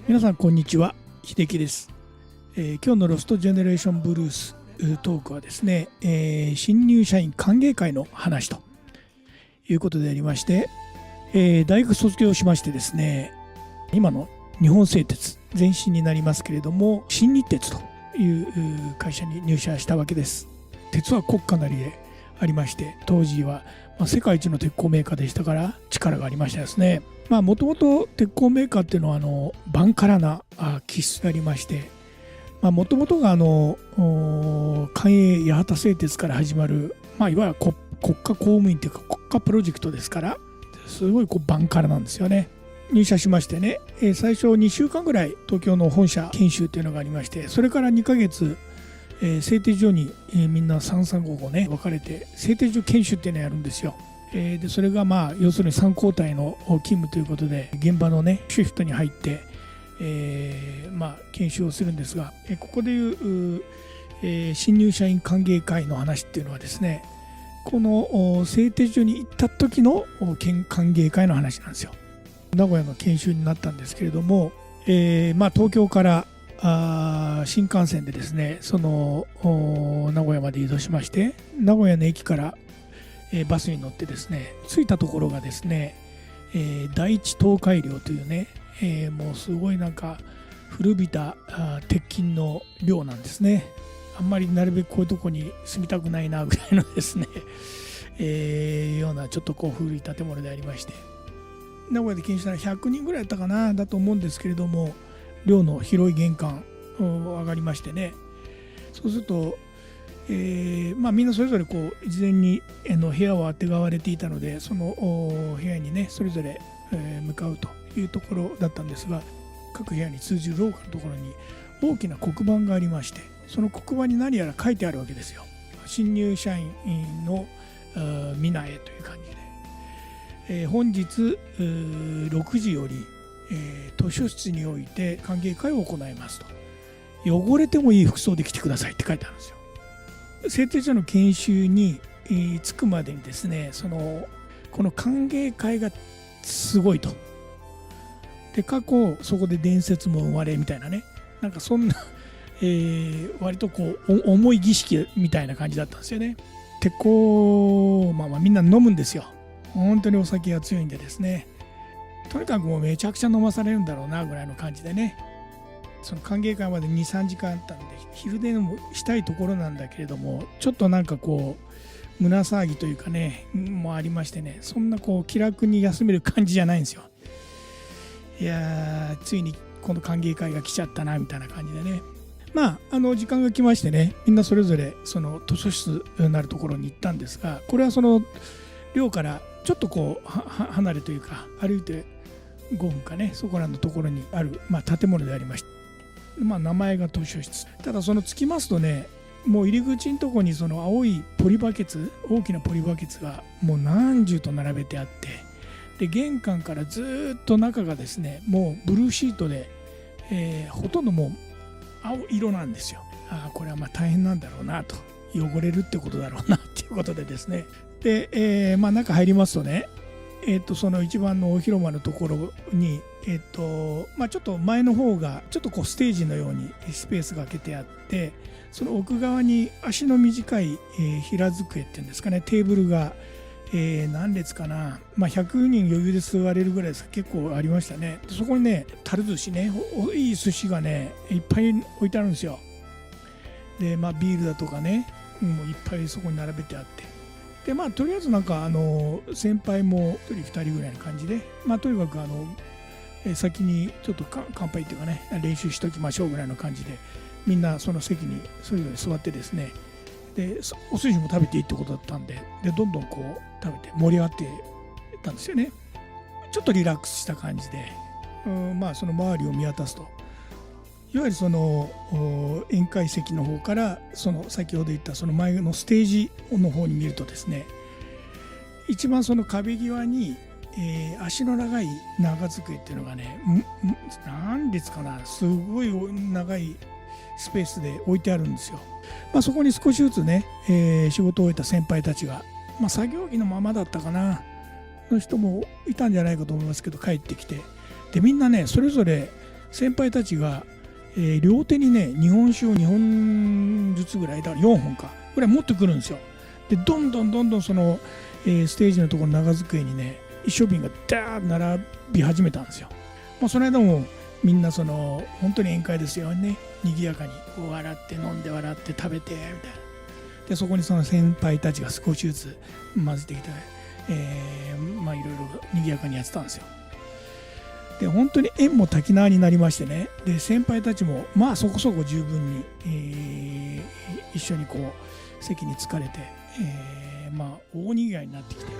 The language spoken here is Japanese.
皆さんこんにちは、秀樹です。今日のロストジェネレーションブルーストークはですね、新入社員歓迎会の話ということでありまして、大学卒業しましてですね、今の日本製鉄前身になりますけれども、新日鉄という会社に入社したわけです。鉄は国家なりでありまして、当時は世界一の鉄鋼メーカーでしたから力がありましたですね。もともと鉄鋼メーカーっていうのはバンカラな気質がありまして、もともとが官営八幡製鉄から始まる、いわゆる国家公務員というか国家プロジェクトですから、すごいバンカラなんですよね。入社しましてね、最初2週間ぐらい東京の本社研修というのがありまして、それから2ヶ月製鉄所にみんな3、3、5ね分かれて製鉄所研修っていうのをやるんですよ。でそれが要するに3交代の勤務ということで、現場のねシフトに入って、研修をするんですが、ここでいう新入社員歓迎会の話っていうのはですね、この製鉄所に行った時の歓迎会の話なんですよ。名古屋の研修になったんですけれども、東京から新幹線でですね、その名古屋まで移動しまして、名古屋の駅からバスに乗ってですね、着いたところがですね、第一東海寮というね、もうすごい古びた鉄筋の寮なんですね。あんまりなるべくこういうとこに住みたくないなぐらいのですね、ようなちょっと古い建物でありまして、名古屋で研修したら100人ぐらいだったかなだと思うんですけれども、寮の広い玄関上がりましてね、そうするとみんなそれぞれ事前に部屋をあてがわれていたので、その部屋にねそれぞれ向かうというところだったんですが、各部屋に通じる廊下のところに大きな黒板がありまして、その黒板に何やら書いてあるわけですよ。新入社員の皆へという感じで、本日6時より図書室において歓迎会を行いますと。汚れてもいい服装で来てくださいって書いてあるんですよ。製鉄所の研修に着くまでにですね、この歓迎会がすごいと。で過去そこで伝説も生まれみたいなね、そんな、割と重い儀式みたいな感じだったんですよね。鉄鋼みんな飲むんですよ。本当にお酒が強いんでですね、とにかくもうめちゃくちゃ飲まされるんだろうなぐらいの感じでね、その歓迎会まで 2,3 時間あったんで、昼寝もしたいところなんだけれども、ちょっと胸騒ぎというかねもありましてね、そんな気楽に休める感じじゃないんですよ。いやー、ついにこの歓迎会が来ちゃったなみたいな感じでね、時間が来ましてね、みんなそれぞれその図書室になるところに行ったんですが、これはその寮からちょっと離れというか、歩いて5分かね、そこらのところにある、建物でありまして、名前が図書室。ただその着きますとね、もう入り口のところにその青いポリバケツ、大きなポリバケツがもう何重と並べてあって、で玄関からずっと中がですね、もうブルーシートで、ほとんどもう青色なんですよ。これは大変なんだろうなと、汚れるってことだろうなっていうことでですね、で、中入りますとね、その一番の大広間のところに、ちょっと前の方がちょっとステージのようにスペースが空けてあって、その奥側に足の短い、平机っていうんですかね、テーブルが、何列かな、100人余裕で座れるぐらいです。結構ありましたね。そこにね、樽寿司ね、いい寿司がねいっぱい置いてあるんですよ。でビールだとかね、もういっぱいそこに並べてあって、でとりあえず先輩も1人2人ぐらいの感じで、とにかく先にちょっと乾杯っていうかね、練習しときましょうぐらいの感じで、みんなその席にそれぞれ座ってですね、でお寿司も食べていいってことだったんで、どんどん食べて盛り上がってたんですよね。ちょっとリラックスした感じで、その周りを見渡すと、いわゆるその宴会席の方からその先ほど言ったその前のステージの方に見るとですね、一番その壁際に、足の長い長机っていうのがね、何列かな、すごい長いスペースで置いてあるんですよ。そこに少しずつね、仕事を終えた先輩たちが、作業着のままだったかなの人もいたんじゃないかと思いますけど、帰ってきて、でみんなねそれぞれ先輩たちが、両手にね日本酒を2本ずつぐらいだから4本かぐらい持ってくるんですよ。でどんどんその、ステージのところの長机にね一升瓶がダーッ並び始めたんですよ。その間もみんなその本当に宴会ですよね、賑やかにこう笑って飲んで笑って食べてみたいな。でそこにその先輩たちが少しずつ混ぜてきて、いろいろ賑やかにやってたんですよ。で本当に縁も滝縄になりましてね、で先輩たちもそこそこ十分に、一緒にこう席に着かれて、大にぎわいになってきて、